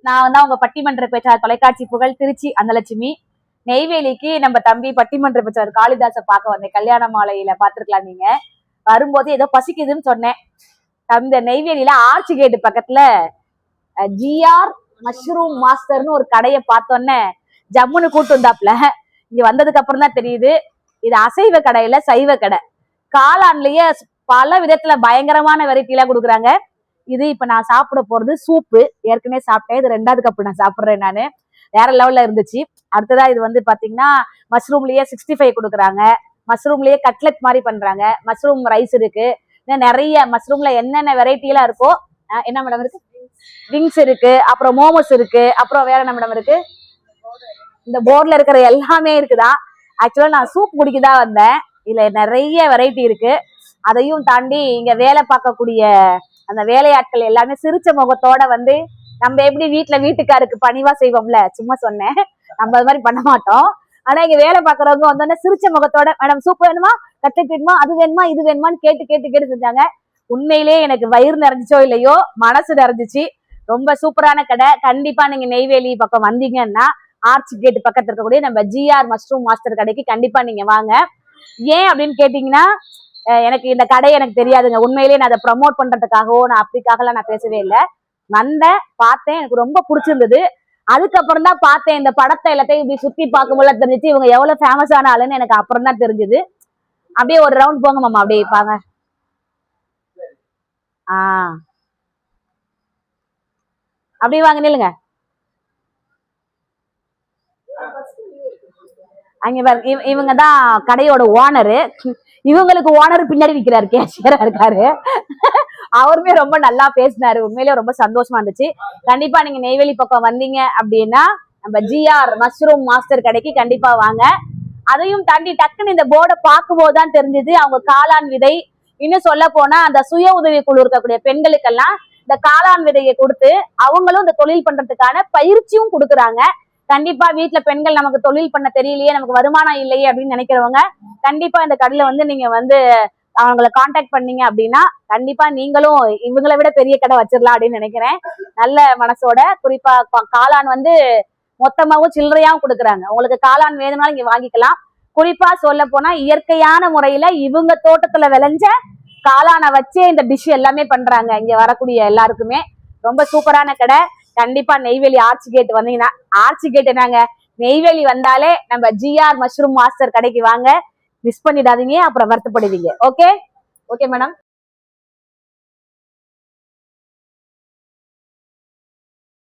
நான் தான் உங்க பட்டிமன்ற பேச்சாளர் தொலைக்காட்சி புகழ் திருச்சி அன்னலட்சுமி. நெய்வேலிக்கு நம்ம தம்பி பட்டிமன்ற பேச்சாளர் காளிதாச பார்க்க வந்தேன். கல்யாண மாலையில பாத்துருக்கலாம். நீங்க வரும்போது ஏதோ பசிக்குதுன்னு சொன்னேன். அந்த நெய்வேலியில ஆர்ச் கேட்டு பக்கத்துல ஜிஆர் மஷ்ரூம் மாஸ்டர்னு ஒரு கடையை பார்த்தோன்னே ஜம்முன்னு கூட்டு வந்தாப்புல. இங்க வந்ததுக்கு அப்புறம் தான் தெரியுது இது அசைவ கடையில சைவ கடை. காளான்லயே பல விதத்துல பயங்கரமான வெரைட்டி எல்லாம் கொடுக்குறாங்க. இது இப்ப நான் சாப்பிட போறது சூப்பு. ஏற்கனவே சாப்பிட்டேன். இது 2வது கப்பு நான் சாப்பிடுறேன். நானு வேற லெவல்ல இருந்துச்சு. அடுத்ததா இது வந்து பாத்தீங்கன்னா மஷ்ரூம்லயே 65 கொடுக்குறாங்க. மஷ்ரூம்லயே கட்லெட் மாதிரி பண்றாங்க. மஷ்ரூம் ரைஸ் இருக்கு. நிறைய மஷ்ரூம்ல என்னென்ன வெரைட்டி எல்லாம் இருக்கோ. என்ன மேடம் இருக்கு? விங்ஸ் இருக்கு, அப்புறம் மோமோஸ் இருக்கு, அப்புறம் வேற என்ன மேடம் இருக்கு? இந்த போர்ட்ல இருக்கிற எல்லாமே இருக்குதா. ஆக்சுவலா நான் சூப் குடிக்கதான் வந்தேன். இதுல நிறைய வெரைட்டி இருக்கு. அதையும் தாண்டி இங்க வேலை பார்க்கக்கூடிய அந்த வேலையாட்கள் எல்லாமே சிரிச்ச முகத்தோட வந்து நம்ம எப்படி வீட்டுக்காருக்கு பணிவா செய்வோம்ல, சும்மா சொன்னேன், நம்ம அது மாதிரி பண்ண மாட்டோம். ஆனா இங்க வேலை பாக்குறவங்க வந்தோடனே சிரிச்ச முகத்தோட மேடம் சூப் வேணுமா, கட்லெட் வேணுமா, அது வேணுமா, இது வேணுமான்னு கேட்டு செஞ்சாங்க. உண்மையிலே எனக்கு வயிறு நிறைஞ்சிச்சோ இல்லையோ மனசு நிறைஞ்சிச்சு. ரொம்ப சூப்பரான கடை. கண்டிப்பா நீங்க நெய்வேலி பக்கம் வந்தீங்கன்னா ஆர்ச் கேட் பக்கத்துல இருக்கக்கூடிய நம்ம ஜிஆர் மஷ்ரூம் மாஸ்டர் கடைக்கு கண்டிப்பா நீங்க வாங்க. ஏன் அப்படின்னு கேட்டீங்கன்னா, எனக்கு இந்த கடை எனக்கு தெரியாதுங்க. உண்மையிலேயே நான் அதை ப்ரமோட் பண்றதுக்காகவோ நான் அப்படிக்காகலாம் நான் பேசவே இல்லை. வந்தேன், பார்த்தேன், எனக்கு ரொம்ப பிடிச்சிருந்தது. அதுக்கப்புறம் தான் பார்த்தேன் இந்த படத்தை எல்லாத்தையும் இப்படி சுத்தி பார்க்கும்போது தெரிஞ்சிச்சு இவங்க எவ்வளவு ஃபேமஸான ஆளுன்னு எனக்கு அப்புறம் தான் தெரிஞ்சது. அப்படியே ஒரு ரவுண்ட் போங்க மாமா, அப்படியே பாங்க. அப்படியே வாங்க, நில்லுங்க. அங்க இவங்க தான் கடையோட ஓனரு. இவங்களுக்கு ஓனர் பின்னாடி நிக்கிறாரு, கேஷியரா இருக்காரு. அவருமே ரொம்ப நல்லா பேசினாரு. உண்மையிலேயே ரொம்ப சந்தோஷமா இருந்துச்சு. கண்டிப்பா நீங்க நெய்வேலி பக்கம் வந்தீங்க அப்படின்னா நம்ம ஜிஆர் மஷ்ரூம் மாஸ்டர் கடைக்கு கண்டிப்பா வாங்க. அதையும் தாண்டி டக்குன்னு இந்த போர்டை பார்க்கும் போதுதான் தெரிஞ்சது அவங்க காளான் விதை, இன்னும் சொல்ல போனா அந்த சுய உதவி குழு இருக்கக்கூடிய பெண்களுக்கெல்லாம் இந்த காளான் விதையை கொடுத்து அவங்களும் இந்த தொழில் பண்றதுக்கான பயிற்சியும் கொடுக்குறாங்க. கண்டிப்பா வீட்டுல பெண்கள் நமக்கு தொழில் பண்ண தெரியலையே, நமக்கு வருமானம் இல்லையே அப்படின்னு நினைக்கிறவங்க கண்டிப்பா இந்த கடையில வந்து நீங்க வந்து அவங்களை கான்டாக்ட் பண்ணீங்க அப்படின்னா கண்டிப்பா நீங்களும் இவங்களை விட பெரிய கடை வச்சிடலாம் அப்படின்னு நினைக்கிறேன். நல்ல மனசோட. குறிப்பா காளான் வந்து மொத்தமாவும் சில்லறையாவும் கொடுக்குறாங்க. உங்களுக்கு காளான் வேணும்னாலும் இங்க வாங்கிக்கலாம். குறிப்பா சொல்ல போனா இயற்கையான முறையில இவங்க தோட்டத்துல விளைஞ்ச காளானை வச்சே இந்த டிஷ் எல்லாமே பண்றாங்க. இங்க வரக்கூடிய எல்லாருக்குமே ரொம்ப சூப்பரான கடை. கண்டிப்பா நெய்வேலி ஆர்ச் கேட் வந்தீங்கன்னா, ஆர்ச் கேட் என்னங்க, நெய்வேலி வந்தாலே நம்ம ஜிஆர் மஷ்ரூம் மாஸ்டர் கடைக்கு வாங்க. மிஸ் பண்ணிடாதீங்க, அப்புறம் வருத்தப்படுவீங்க. Okay okay madam.